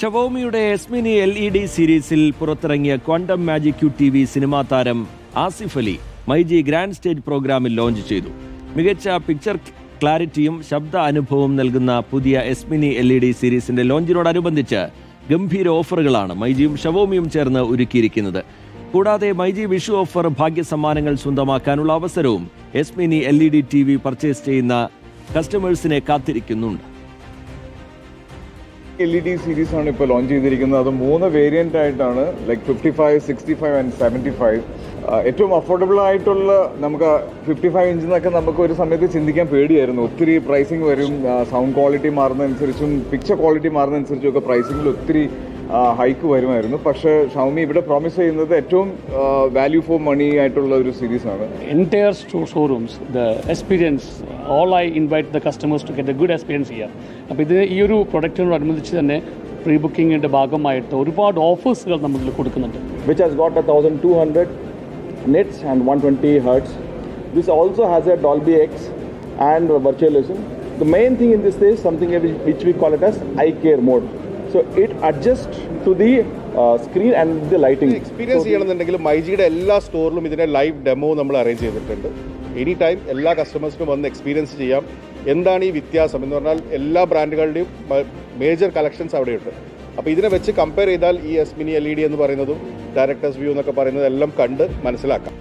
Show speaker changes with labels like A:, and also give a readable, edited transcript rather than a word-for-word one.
A: ഷവോമിയുടെ Esmini LED സീരീസിൽ പുറത്തിറങ്ങിയ quantum magic QTV cinema താരം ആസിഫ് അലി മൈജി ഗ്രാൻഡ് സ്റ്റേജ് പ്രോഗ്രാമിൽ ലോഞ്ച് ചെയ്തു. മികച്ച പിക്ചർ ക്ലാരിറ്റിയും ശബ്ദ അനുഭവവും നൽകുന്ന പുതിയ എസ്മിനി LED സീരീസിന്റെ ലോഞ്ചിനോടനുബന്ധിച്ച് ഗംഭീര ഓഫറുകളാണ് മൈജിയും ഷവോമിയും ചേർന്ന് ഒരുക്കിയിരിക്കുന്നത്. കൂടാതെ മൈജി വിഷു ഓഫർ ഭാഗ്യ സമ്മാനങ്ങൾ സ്വന്തമാക്കാനുള്ള അവസരവും എസ്മിനി LED TV പർച്ചേസ് ചെയ്യുന്ന കസ്റ്റമേഴ്സിനെ കാത്തിരിക്കുന്നുണ്ട്.
B: LED സീരീസ് ആണ് ഇപ്പോൾ ലോഞ്ച് ചെയ്തിരിക്കുന്നത്. അത് 3 വേരിയൻ്റ് ആയിട്ടാണ്, ലൈക്ക് 55, 65 ആൻഡ് 75. ഏറ്റവും അഫോർഡബിൾ ആയിട്ടുള്ള നമുക്ക് 55 ഇഞ്ചിന്നൊക്കെ നമുക്ക് ഒരു സമയത്ത് ചിന്തിക്കാൻ പേടിയായിരുന്നു. ഒത്തിരി പ്രൈസിങ് വരും, സൗണ്ട് ക്വാളിറ്റി മാറുന്നതനുസരിച്ചും പിക്ചർ ക്വാളിറ്റി മാറുന്നതനുസരിച്ചും ഒക്കെ പ്രൈസിങ്ങിൽ ഒത്തിരി ഹൈക്ക് വരുമായിരുന്നു. പക്ഷേ ഷവോമി ഇവിടെ പ്രോമിസ് ചെയ്യുന്നത് ഏറ്റവും വാല്യൂ ഫോർ മണി ആയിട്ടുള്ള ഒരു സീരീസാണ്.
C: Entire showrooms, the experience, all I invite the customers to get a good experience here. അപ്പോൾ ഇത് ഈ ഒരു പ്രൊഡക്റ്റിനോടനുബന്ധിച്ച് തന്നെ പ്രീ ബുക്കിങ്ങിൻ്റെ ഭാഗമായിട്ട് ഒരുപാട് ഓഫേഴ്സുകൾ നമ്മൾ കൊടുക്കുന്നുണ്ട്.
D: Which has got 1200 nits and 120 hertz. This also has a Dolby X and virtualization. The main thing in this is something which we call it as eye care mode. So it adjusts to the screen and the lighting.
E: Experience ചെയ്യണമെന്നുണ്ടെങ്കിൽ മൈജിയുടെ എല്ലാ സ്റ്റോറിലും ഇതിൻ്റെ live demo നമ്മൾ arrange ചെയ്തിട്ടുണ്ട്. Any time എല്ലാ കസ്റ്റമേഴ്സിനും വന്ന് experience ചെയ്യാം. എന്താണ് ഈ വ്യത്യാസം എന്ന് പറഞ്ഞാൽ എല്ലാ ബ്രാൻഡുകളുടെയും മേജർ കളക്ഷൻസ് അവിടെയുണ്ട്. അപ്പോൾ ഇതിനെ വെച്ച് കമ്പയർ ചെയ്താൽ ഈ എസ്മിനി LED എന്ന് പറയുന്നതും ഡയറക്ടേഴ്സ് വ്യൂ എന്നൊക്കെ പറയുന്നതും എല്ലാം കണ്ട് മനസ്സിലാക്കാം.